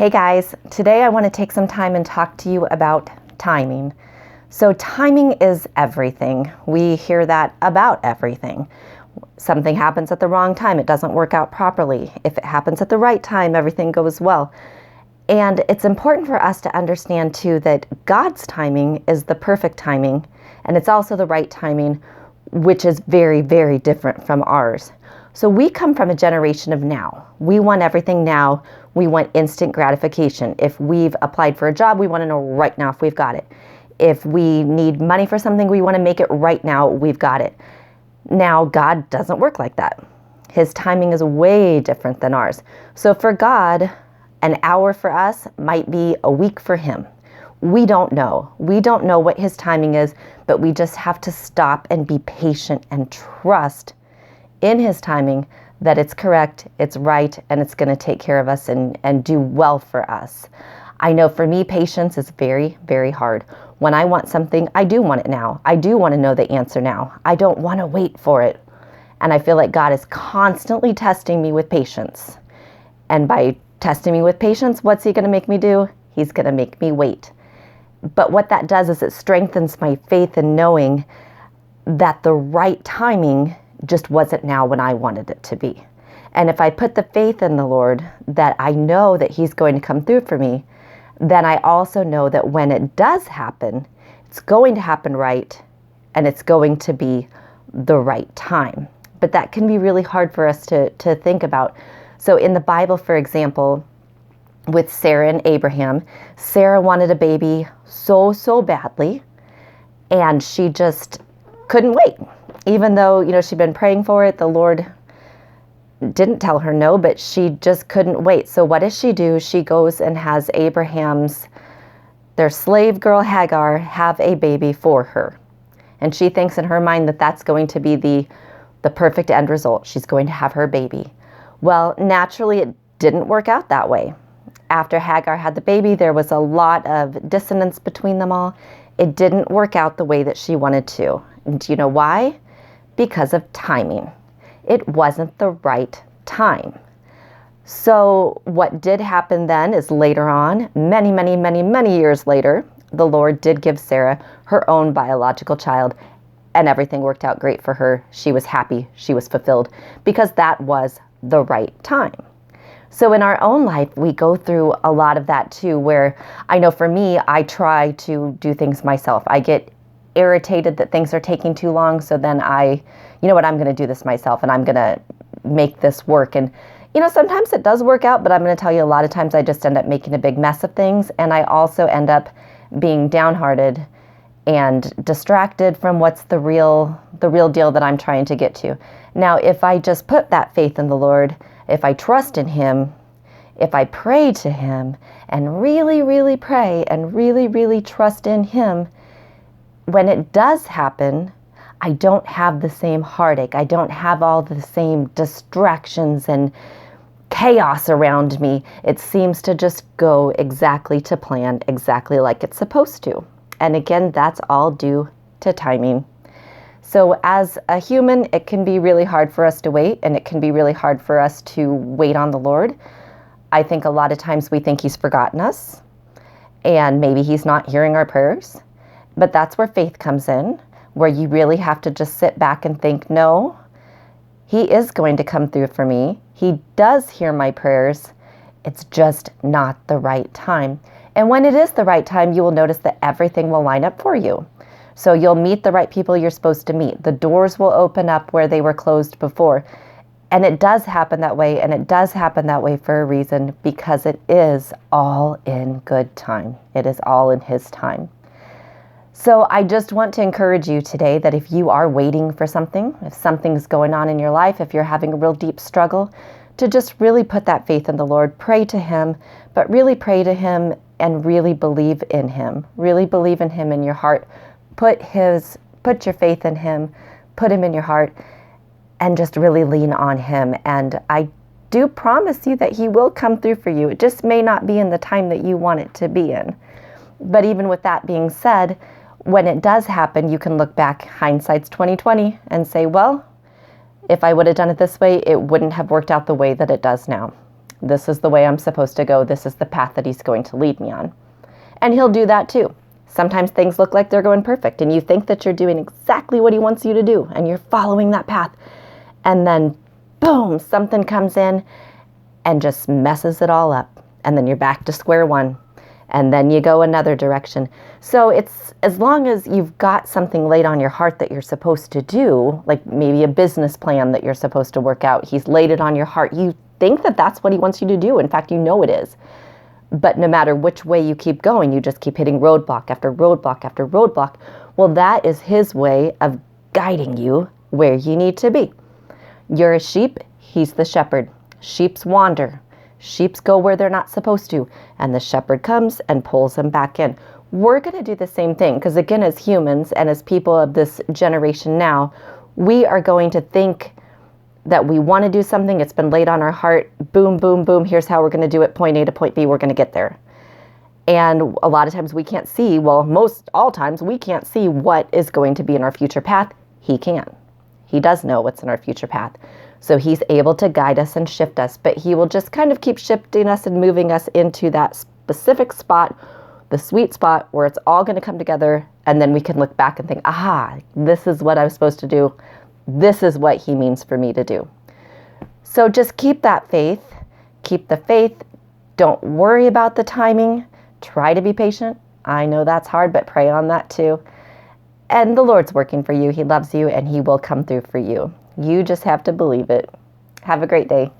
Hey guys, today I want to take some time and talk to you about timing. So timing is everything. We hear that about everything. Something happens at the wrong time, it doesn't work out properly. If it happens at the right time, everything goes well. And it's important for us to understand too that God's timing is the perfect timing, and it's also the right timing, which is very, very different from ours. So we come from a generation of now. We want everything now. We want instant gratification. If we've applied for a job, we want to know right now if we've got it. If we need money for something, we want to make it right now, we've got it. Now, God doesn't work like that. His timing is way different than ours. So for God, an hour for us might be a week for him. We don't know. We don't know what his timing is, but we just have to stop and be patient and trust in his timing that it's correct, it's right, and it's going to take care of us and do well for us. I know for me, patience is very, very hard. When I want something, I do want it now. I do want to know the answer now. I don't want to wait for it. And I feel like God is constantly testing me with patience. And by testing me with patience, what's he going to make me do? He's going to make me wait. But what that does is it strengthens my faith in knowing that the right timing just wasn't now when I wanted it to be. And if I put the faith in the Lord that I know that he's going to come through for me, then I also know that when it does happen, it's going to happen right, and it's going to be the right time. But that can be really hard for us to think about. So in the Bible, for example, with Sarah and Abraham, Sarah wanted a baby so badly, and she just couldn't wait. Even though, she'd been praying for it, the Lord didn't tell her no, but she just couldn't wait. So what does she do? She goes and has their slave girl Hagar, have a baby for her. And she thinks in her mind that that's going to be the perfect end result. She's going to have her baby. Well, naturally, it didn't work out that way. After Hagar had the baby, there was a lot of dissonance between them all. It didn't work out the way that she wanted to. And do you know why? Because of timing. It wasn't the right time. So what did happen then is later on, many years later, the Lord did give Sarah her own biological child, and everything worked out great for her. She was happy, she was fulfilled, because that was the right time. So in our own life, we go through a lot of that too, where I know for me, I try to do things myself. I get irritated that things are taking too long, so then I'm going to do this myself, and I'm going to make this work. And sometimes it does work out, but I'm going to tell you, a lot of times I just end up making a big mess of things, and I also end up being downhearted and distracted from what's the real deal that I'm trying to get to. Now, if I just put that faith in the Lord, if I trust in him, if I pray to him and really pray and really trust in him, when it does happen, I don't have the same heartache. I don't have all the same distractions and chaos around me. It seems to just go exactly to plan, exactly like it's supposed to. And again, that's all due to timing. So as a human, it can be really hard for us to wait, and it can be really hard for us to wait on the Lord. I think a lot of times we think he's forgotten us, and maybe he's not hearing our prayers. But that's where faith comes in, where you really have to just sit back and think, no, he is going to come through for me. He does hear my prayers. It's just not the right time. And when it is the right time, you will notice that everything will line up for you. So you'll meet the right people you're supposed to meet. The doors will open up where they were closed before. And it does happen that way, and it does happen that way for a reason, because it is all in good time. It is all in his time. So I just want to encourage you today that if you are waiting for something, if something's going on in your life, if you're having a real deep struggle, to just really put that faith in the Lord, pray to him, but really pray to him and really believe in him. Really believe in him in your heart. Put your faith in him, put him in your heart, and just really lean on him. And I do promise you that he will come through for you. It just may not be in the time that you want it to be in. But even with that being said, when it does happen, you can look back, hindsight's 20/20, and say, well, if I would have done it this way, it wouldn't have worked out the way that it does now. This is the way I'm supposed to go. This is the path that he's going to lead me on. And he'll do that too. Sometimes things look like they're going perfect and you think that you're doing exactly what he wants you to do and you're following that path. And then boom, something comes in and just messes it all up. And then you're back to square one. And then you go another direction. So it's as long as you've got something laid on your heart that you're supposed to do, like maybe a business plan that you're supposed to work out, he's laid it on your heart. You think that that's what he wants you to do. In fact, you know it is. But no matter which way you keep going, you just keep hitting roadblock after roadblock after roadblock. Well, that is his way of guiding you where you need to be. You're a sheep, he's the shepherd. Sheeps wander. Sheeps go where they're not supposed to, and the shepherd comes and pulls them back in. We're going to do the same thing because, again, as humans and as people of this generation now, we are going to think that we want to do something. It's been laid on our heart. Boom, boom, boom. Here's how we're going to do it. Point A to point B. We're going to get there. And a lot of times we can't see, well, most all times we can't see what is going to be in our future path. He can. He does know what's in our future path. So he's able to guide us and shift us, but he will just kind of keep shifting us and moving us into that specific spot, the sweet spot where it's all going to come together. And then we can look back and think, aha, this is what I was supposed to do. This is what he means for me to do. So just keep that faith. Keep the faith. Don't worry about the timing. Try to be patient. I know that's hard, but pray on that too. And the Lord's working for you. He loves you and he will come through for you. You just have to believe it. Have a great day.